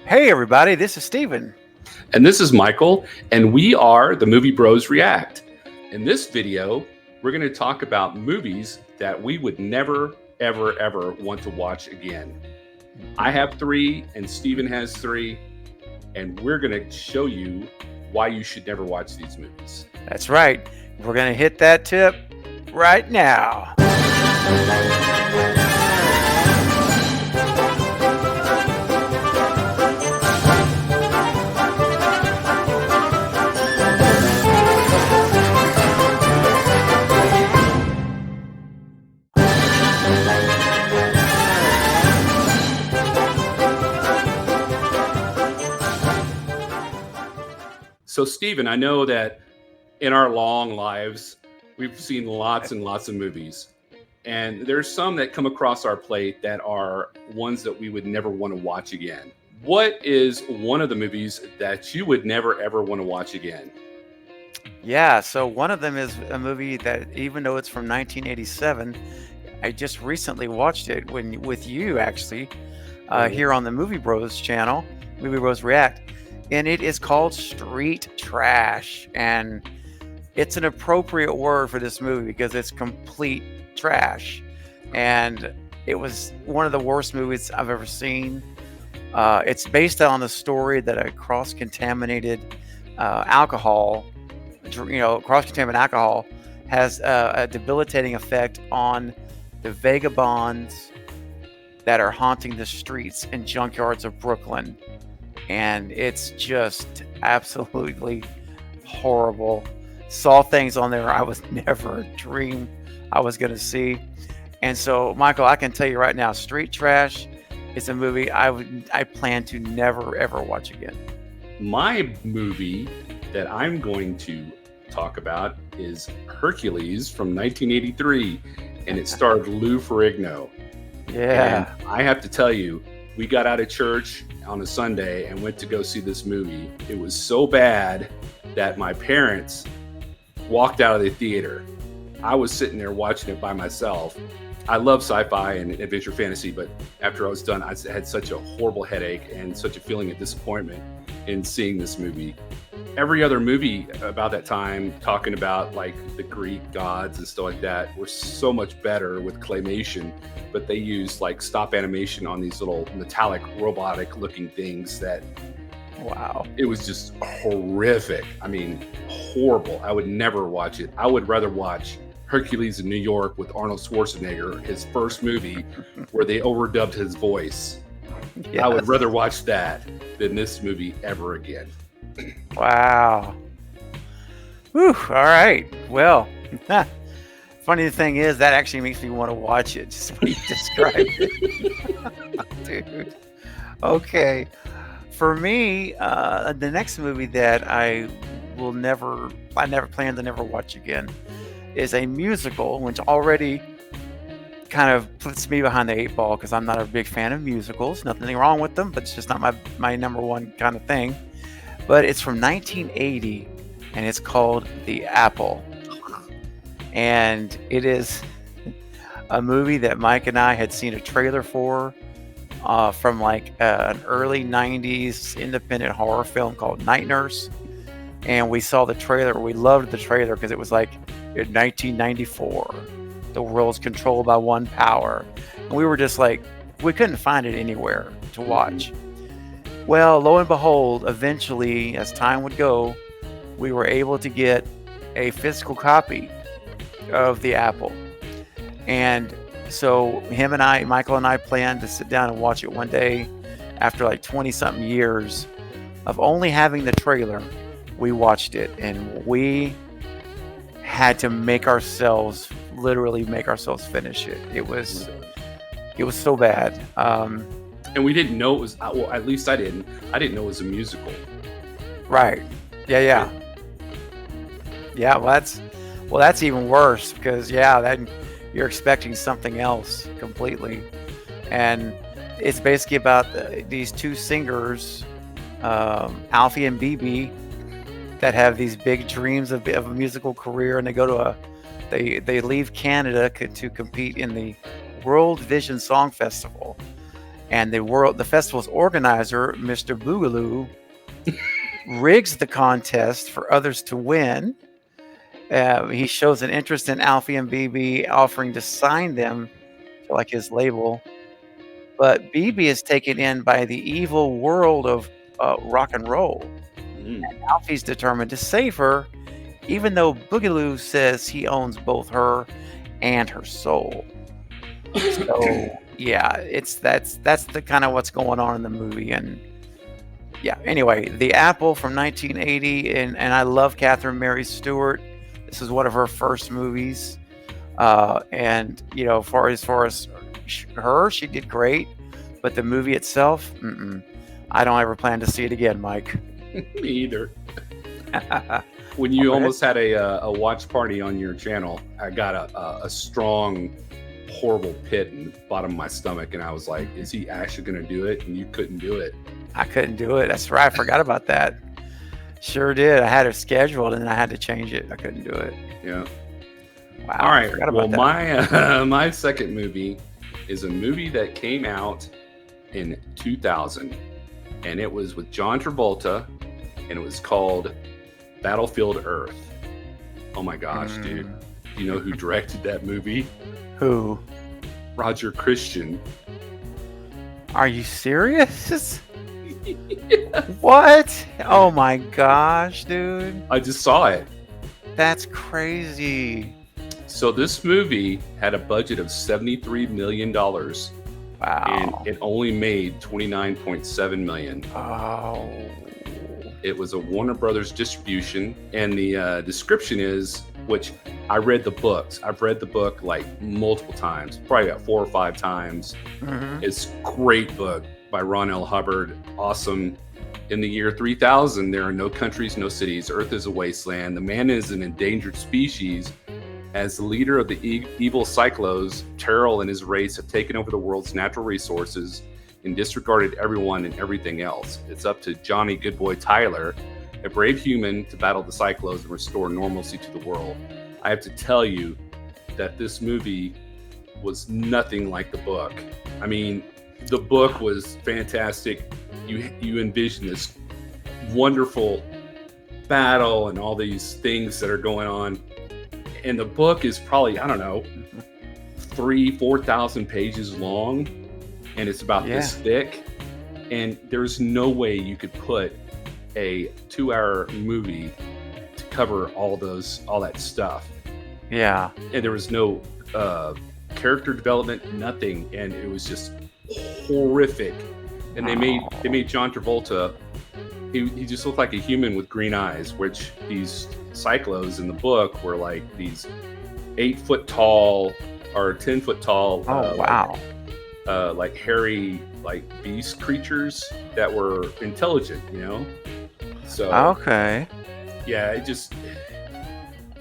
Hey, everybody, this is Steven. And this is Michael, and we are the Movie Bros React. In this video, we're going to talk about movies that we would never, ever want to watch again. I have three, and Steven has three, and we're going to show you why you should never watch these movies. That's right. We're going to hit that tip right now. So, Steven, I know that in our long lives, we've seen lots and lots of movies. And there's some that come across our plate that are ones that we would never want to watch again. What is one of the movies that you would never, ever want to watch again? Yeah, so one of them is a movie that, even though it's from 1987, I just recently watched it with you, actually, here on the Movie Bros channel, Movie Bros React. And it is called Street Trash. And it's an appropriate word for this movie because it's complete trash. And it was one of the worst movies I've ever seen. It's based on the story that a cross-contaminated cross-contaminated alcohol has a debilitating effect on the vagabonds that are haunting the streets and junkyards of Brooklyn. And it's just absolutely horrible. Saw things on there I was never dreamed I was going to see. And so, Michael, I can tell you right now, Street Trash is a movie I plan to never, ever watch again. My movie that I'm going to talk about is Hercules from 1983, and it starred Lou Ferrigno. Yeah. And I have to tell you, we got out of church on a Sunday and went to go see this movie. It was so bad that my parents walked out of the theater. I was sitting there watching it by myself. I love sci-fi and adventure fantasy, but after I was done, I had such a horrible headache and such a feeling of disappointment in seeing this movie. Every other movie about that time, talking about like the Greek gods and stuff like that, were so much better with claymation, but they used like stop animation on these little metallic robotic looking things that, wow, it was just horrific. I mean, horrible. I would never watch it. I would rather watch Hercules in New York with Arnold Schwarzenegger, his first movie where they overdubbed his voice. Yes. I would rather watch that than this movie ever again. Wow. Whew, all right. Well, funny thing is, that actually makes me want to watch it, just when you described it. Dude. Okay. For me, the next movie that I never plan to never watch again is a musical, which already kind of puts me behind the eight ball because I'm not a big fan of musicals. Nothing wrong with them, but it's just not my number one kind of thing. But it's from 1980, and it's called The Apple. And it is a movie that Mike and I had seen a trailer for from like an early 90s independent horror film called Night Nurse. And we saw the trailer. We loved the trailer because it was like in 1994. The world's controlled by one power. And we were just like, we couldn't find it anywhere to watch. Well, lo and behold, eventually, as time would go, we were able to get a physical copy of The Apple. And so Michael and I planned to sit down and watch it one day after like 20-something years of only having the trailer. We watched it, and we had to literally make ourselves finish it. It was so bad. And we didn't know it was, well, at least I didn't know it was a musical. Right. Yeah. Well, that's even worse because, then you're expecting something else completely. And it's basically about these two singers, Alfie and BB, that have these big dreams of a musical career, and they go to they leave Canada to compete in the World Vision Song Festival. and the festival's organizer, Mr. Boogaloo, rigs the contest for others to win. He shows an interest in Alfie and BB, offering to sign them to like his label. But BB is taken in by the evil world of rock and roll. Mm. Alfie's determined to save her, even though Boogaloo says he owns both her and her soul. So yeah, that's the kind of what's going on in the movie. And yeah, anyway, The Apple from 1980, and I love Catherine Mary Stewart. This is one of her first movies, and you know, as far as her, she did great, but the movie itself, I don't ever plan to see it again, Mike. Me either. When you almost had a watch party on your channel, I got a strong, horrible pit in the bottom of my stomach, and I was like, is he actually going to do it? And you couldn't do it. I couldn't do it. That's right. I forgot about that. Sure did. I had it scheduled, and then I had to change it. I couldn't do it. Yeah. Wow. All right. Well, that. my second movie is a movie that came out in 2000, and it was with John Travolta, and it was called Battlefield Earth. Oh my gosh, dude. Do you know who directed that movie? Who? Roger Christian. Are you serious? What? Oh my gosh, dude. I just saw it. That's crazy. So this movie had a budget of $73 million. Wow. And it only made $29.7 million. Oh. It was a Warner Brothers distribution, and the description is, which I read the books. I've read the book like multiple times, probably about 4 or 5 times. It's a great book by Ron L. Hubbard. Awesome. In the year 3000, there are no countries, no cities. Earth is a wasteland. The man is an endangered species. As the leader of the evil Cyclos, Terrell and his race have taken over the world's natural resources and disregarded everyone and everything else. It's up to Johnny Goodboy Tyler, a brave human, to battle the Cyclos and restore normalcy to the world. I have to tell you that this movie was nothing like the book. I mean, the book was fantastic. You envision this wonderful battle and all these things that are going on. And the book is probably, I don't know, 3,000-4,000 pages long, and it's about this thick. And there's no way you could put a 2-hour movie to cover all that stuff. Yeah. And there was no character development, nothing, and it was just horrific. And they made John Travolta. He just looked like a human with green eyes, which these Cyclos in the book were like these 8-foot tall or 10-foot tall. Oh wow! Like hairy, like beast creatures that were intelligent, you know. So okay. Yeah,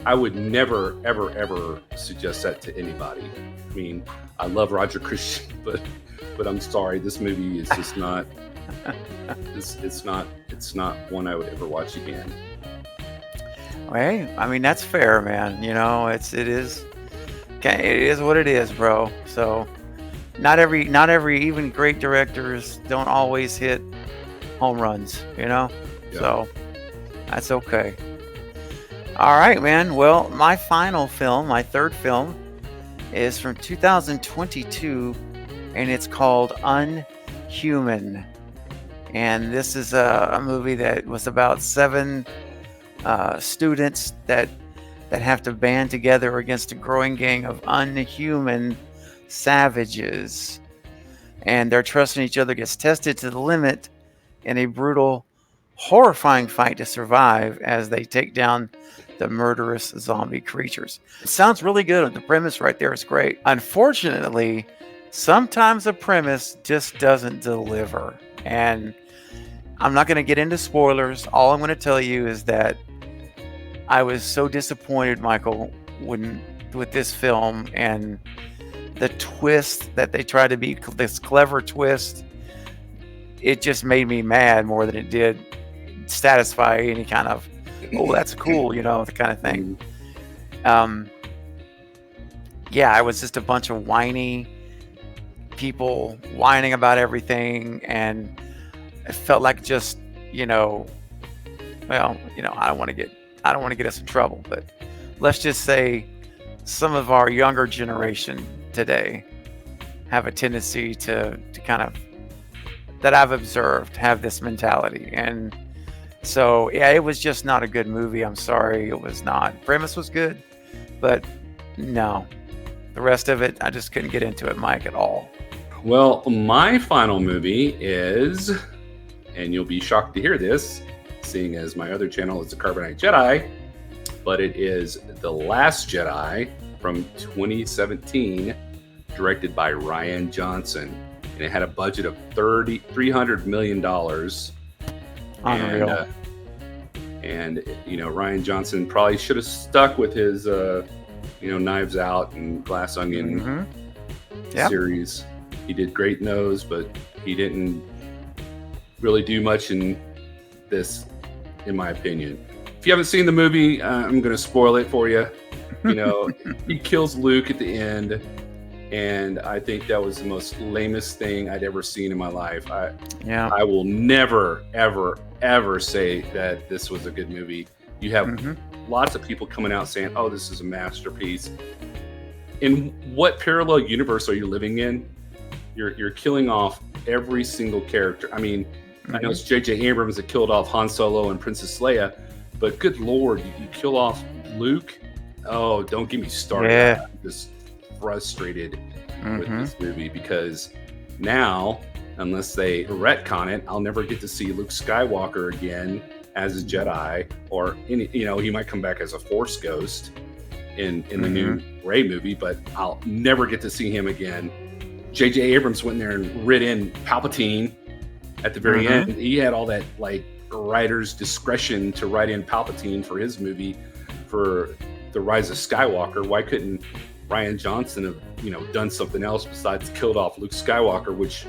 I would never, ever, ever suggest that to anybody. I mean, I love Roger Christian, but I'm sorry, this movie is just not. It's not one I would ever watch again. Hey, I mean that's fair, man. You know, it is what it is, bro. So not every even great directors don't always hit home runs, you know. Yeah. So that's okay. All right, man. Well, my third film, is from 2022, and it's called Unhuman. And this is a movie that was about 7 students that have to band together against a growing gang of unhuman savages. And their trust in each other gets tested to the limit in a brutal, horrifying fight to survive as they take down the murderous zombie creatures. It sounds really good. The premise right there is great. Unfortunately, sometimes the premise just doesn't deliver. And I'm not going to get into spoilers. All I'm going to tell you is that I was so disappointed, Michael, with this film and the twist that they tried to be, this clever twist. It just made me mad more than it did satisfy any kind of, oh, that's cool, you know, the kind of thing. Yeah, it was just a bunch of whiny people whining about everything, and it felt like just, well, I don't want to get us in trouble, but let's just say some of our younger generation today have a tendency to kind of, that I've observed, have this mentality. And so, yeah, it was just not a good movie. I'm sorry, it was not. Premise was good, but no, the rest of it, I just couldn't get into it, Mike, at all. Well, my final movie is, and you'll be shocked to hear this, seeing as my other channel is the Carbonite Jedi, but it is The Last Jedi from 2017, directed by Rian Johnson. And it had a budget of $300 million. Unreal. And Rian Johnson probably should have stuck with his, Knives Out and Glass Onion series. He did great in those, but he didn't really do much in this, in my opinion. If you haven't seen the movie, I'm going to spoil it for you. He kills Luke at the end, and I think that was the most lamest thing I'd ever seen in my life. I will never, ever, ever say that this was a good movie. You have lots of people coming out saying, "Oh, this is a masterpiece." In what parallel universe are you living in? You're killing off every single character. I mean, I know it's J.J. Abrams that killed off Han Solo and Princess Leia, but good Lord, you kill off Luke. Oh, don't get me started. Yeah. I'm just frustrated with this movie, because now, unless they retcon it, I'll never get to see Luke Skywalker again as a Jedi, or he might come back as a Force ghost in the new Rey movie, but I'll never get to see him again. J.J. Abrams went in there and writ in Palpatine at the very end. He had all that writer's discretion to write in Palpatine for his movie for The Rise of Skywalker. Why couldn't Rian Johnson have done something else besides killed off Luke Skywalker, which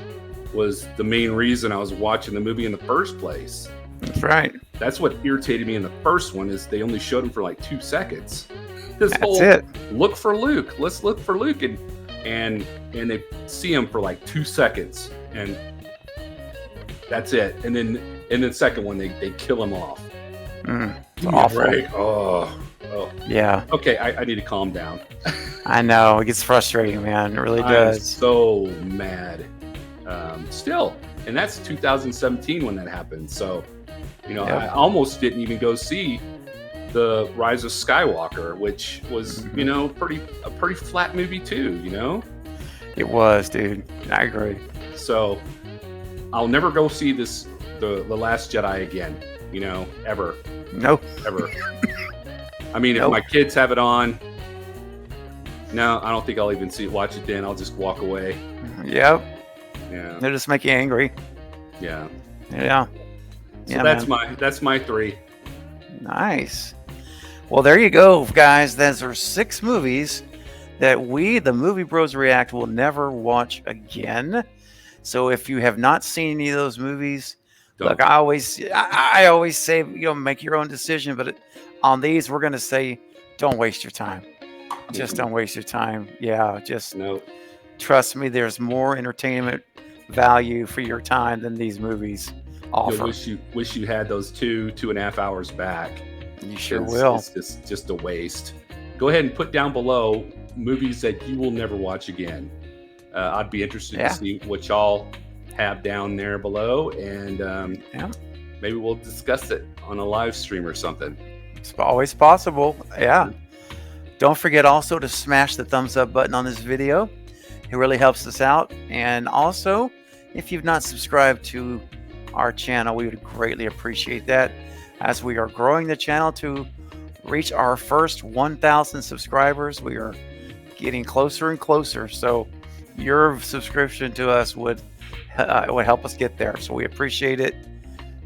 was the main reason I was watching the movie in the first place? That's right. That's what irritated me in the first one, is they only showed him for like 2 seconds. That's it. Look for Luke. Let's look for Luke, and they see him for like 2 seconds, and that's it. And then in the second one, they kill him off. It's awful. Right? Oh. Yeah. Okay, I need to calm down. I know, it gets frustrating, man. It really does. I'm so mad. Still, and that's 2017 when that happened. So, I almost didn't even go see The Rise of Skywalker, which was, a pretty flat movie too. It was, dude. I agree. So, I'll never go see the Last Jedi again. Ever. Nope. Ever. I mean, if my kids have it on, no, I don't think I'll even watch it then. I'll just walk away. Yep. Yeah. They'll just make you angry. Yeah. Yeah. So that's my 3. Nice. Well, there you go, guys. Those are 6 movies that we, the Movie Bros React, will never watch again. So if you have not seen any of those movies, look, I always say, make your own decision. But on these, we're going to say, don't waste your time. Just don't waste your time. Yeah, just trust me. There's more entertainment value for your time than these movies offer. Wish you had those 2.5 hours back. You sure will. It's just a waste. Go ahead and put down below movies that you will never watch again. I'd be interested to see what y'all have down there below, and maybe we'll discuss it on a live stream or something. It's always possible. Yeah. Don't forget also to smash the thumbs up button on this video. It really helps us out. And also, if you've not subscribed to our channel, we would greatly appreciate that, as we are growing the channel to reach our first 1,000 subscribers. We are getting closer and closer. So your subscription to us would help us get there. So we appreciate it.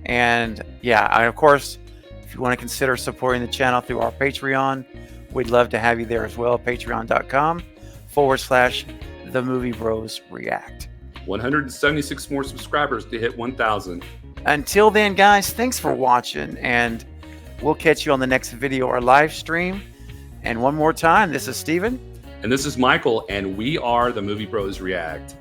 And of course, if you want to consider supporting the channel through our Patreon, we'd love to have you there as well. Patreon.com/The Movie Bros React. 176 more subscribers to hit 1,000. Until then, guys, thanks for watching, and we'll catch you on the next video or live stream. And one more time, this is Steven. And this is Michael, and we are The Movie Bros React.